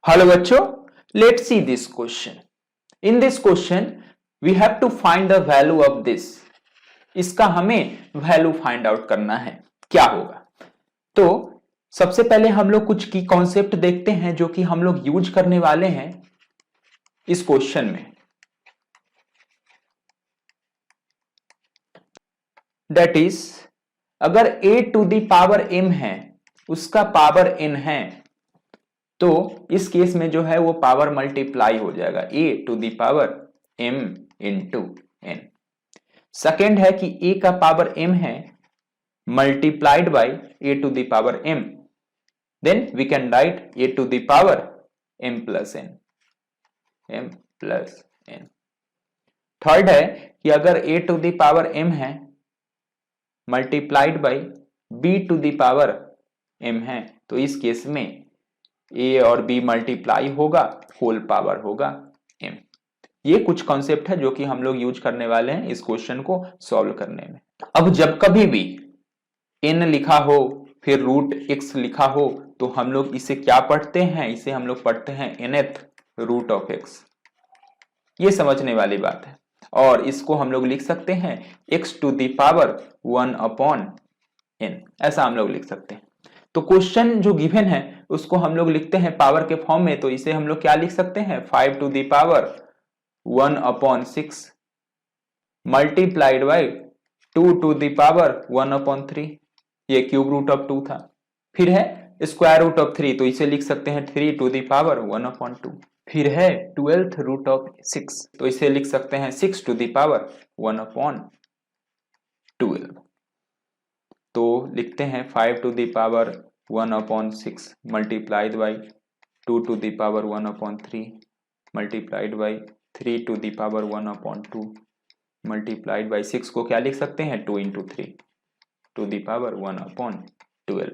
Hello बच्चों, let's see this question. In this question, we have to find the value of this. इसका हमें value find out करना है, क्या होगा। तो सबसे पहले हम लोग कुछ की कॉन्सेप्ट देखते हैं जो कि हम लोग यूज करने वाले हैं इस क्वेश्चन में। दैट इज, अगर a to the power m है, उसका पावर n है, तो इस केस में जो है वो पावर मल्टीप्लाई हो जाएगा a to the power m into n। Second है कि a का पावर m है multiplied by a to the power m, then we can write a to the power m plus n। Third है कि अगर a to the power m है multiplied by b to the power m है, तो इस case में a और b multiply होगा, होल पावर होगा m। ये कुछ कॉन्सेप्ट है जो कि हम लोग यूज करने वाले हैं इस क्वेश्चन को सॉल्व करने में। अब जब कभी भी n लिखा हो फिर रूट x लिखा हो तो हम लोग इसे क्या पढ़ते हैं, इसे हम लोग पढ़ते हैं nth रूट ऑफ x। ये समझने वाली बात है। और इसको हम लोग लिख सकते हैं x to the power 1 upon n, ऐसा हम लोग लिख सकते हैं। तो क्वेश्चन जो गिवन है उसको हम लोग लिखते हैं पावर के फॉर्म में, तो इसे हम लोग क्या लिख सकते हैं 5 to the power 1 upon 6 multiplied by 2 to the power 1 upon 3, ये क्यूब रूट ऑफ 2 था। फिर है स्क्वायर रूट ऑफ 3, तो इसे लिख सकते हैं 3 टू द पावर 1 अपॉन 2। फिर है 12th रूट ऑफ 6, तो इसे लिख सकते हैं 6 टू द पावर 1 अपॉन 12। तो लिखते हैं 5 to the power 1 upon 6 multiplied by 2 to the power 1 upon 3 multiplied by 3 to the power 1 upon 2 multiplied by 6 को क्या लिख सकते हैं 2 into 3 to the power 1 upon 12।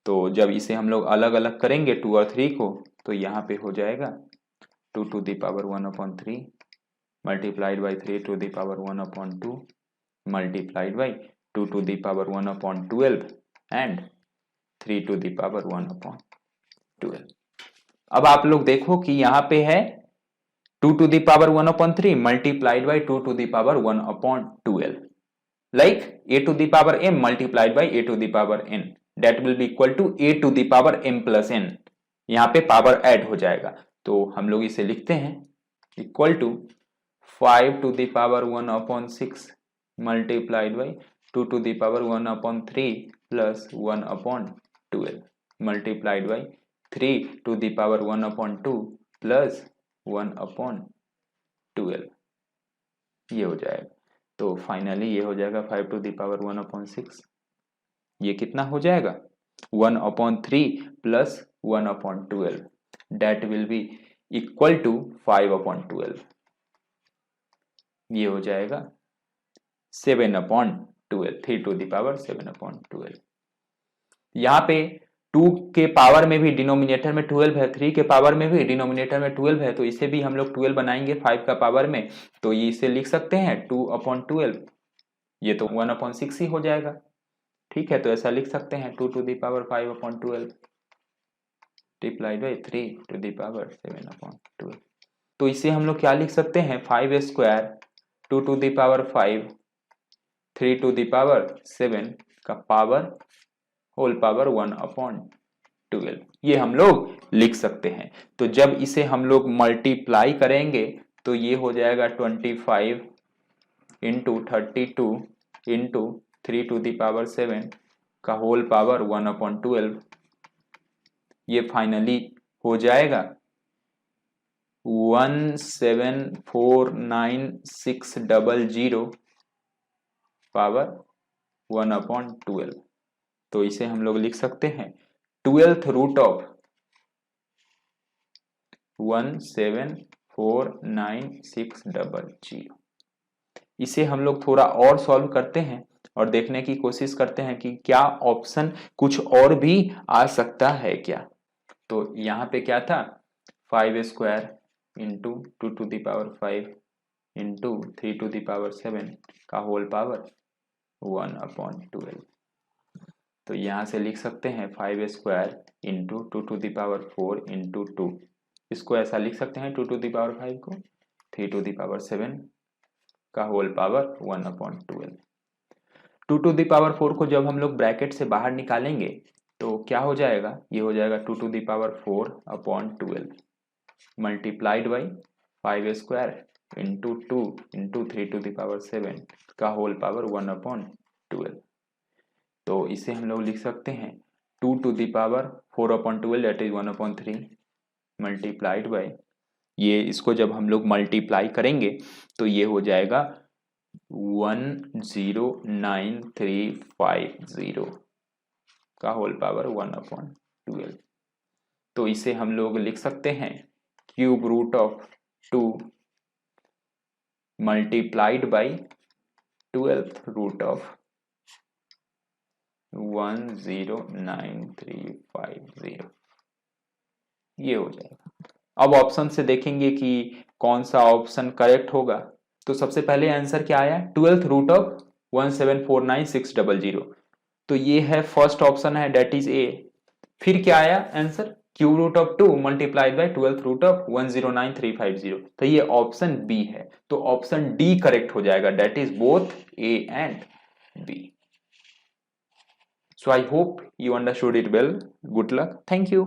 तो जब इसे हम लोग अलग अलग करेंगे 2 और 3 को, तो यहाँ पे हो जाएगा 2 to the power 1 upon 3 multiplied by 3 to the power 1 upon 2 multiplied by 2 to the power 1 upon 12 and 3 to the power 1 upon 12। अब आप लोग देखो कि यहाँ पे है 2 to the power 1 upon 3 multiplied by 2 to the power 1 upon 12, like a to the power m multiplied by a to the power n, that will be equal to a to the power m plus n। यहाँ पे power add हो जाएगा, तो हम लोग इसे लिखते हैं equal to 5 to the power 1 upon 6 multiplied by 2 to the power 1 upon 3 plus 1 upon 12 multiplied by 3 to the power 1 upon 2 plus 1 upon 12, ये हो जाएगा। तो फाइनली ये हो जाएगा 5 टू द पावर 1 अपॉन 6, ये कितना हो जाएगा 1 upon 3 plus 1 upon 12, that will be equal to 5 upon 12, ये हो जाएगा 7 upon 12, 3 to the power 7 upon 12। यहाँ पे 2 के पावर में भी डिनोमिनेटर में 12 है, 3 के पावर में भी डिनोमिनेटर में 12 है, तो इसे भी हम लोग 12 बनाएंगे 5 का पावर में, तो ये इसे लिख सकते हैं 2 अपॉन 12, ये तो 1 अपॉन 6 ही हो जाएगा। ठीक है, तो ऐसा लिख सकते हैं 2 to the power 5 upon 12 multiplied by 3 to the power 7 upon 12। तो इसे हम लोग क्या लिख सकते हैं 5 square 2 to the power 5 3 to the power 7 का पावर होल पावर 1 अपॉन 12, ये हम लोग लिख सकते हैं। तो जब इसे हम लोग मल्टीप्लाई करेंगे तो ये हो जाएगा 25 into 32 into 3 to the power 7 का होल पावर 1 अपॉन 12, ये फाइनली हो जाएगा 1749600 पावर 1 अपॉन 12। तो इसे हम लोग लिख सकते हैं 12th रूट ऑफ 1749600। इसे हम लोग थोड़ा और सॉल्व करते हैं और देखने की कोशिश करते हैं कि क्या ऑप्शन कुछ और भी आ सकता है क्या। तो यहाँ पे क्या था 5 square into 2 to the power 5 into 3 to the power 7 का होल पावर 1 अपॉन 12। तो यहाँ से लिख सकते हैं 5 square into 2 to the power 4 into 2 इसको ऐसा लिख सकते हैं 2 to the power 5 को 3 to the power 7 का whole power 1/12। 2 to the power 4 को जब हम लोग ब्रैकेट से बाहर निकालेंगे तो क्या हो जाएगा, ये हो जाएगा 2 to the power 4/12 multiplied by 5 square into 2 into 3 to the power 7 का होल पावर 1/12। तो इसे हम लोग लिख सकते हैं 2 to the power 4/12 that is 1/3 multiplied by, ये इसको जब हम लोग मल्टीप्लाई करेंगे तो ये हो जाएगा 109,350 का होल पावर 1/12। तो इसे हम लोग लिख सकते हैं cube root of 2 multiplied by 12th root of 109,350, ये हो जाएगा। अब ऑप्शन से देखेंगे कि कौन सा ऑप्शन करेक्ट होगा। तो सबसे पहले आंसर क्या आया, 12th रूट ऑफ 1749600, तो ये है फर्स्ट ऑप्शन है दैट इज ए। फिर क्या आया answer, cube root of 2 multiplied by 12th root of 109,350, तो ये ऑप्शन बी है। तो ऑप्शन डी करेक्ट हो जाएगा that is both A and B. So I hope you understood it well. Good luck. Thank you.